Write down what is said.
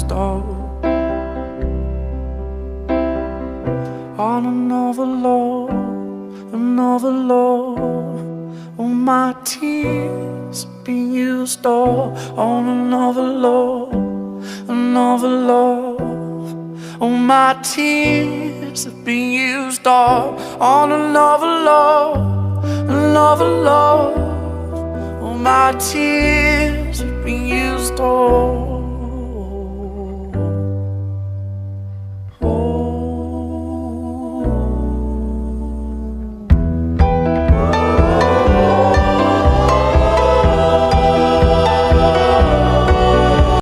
stop on another love, another love. Oh, my tears have been used all on another love, another love. Oh, my tears have been used all on another love, another love. Oh, my tears have been used all.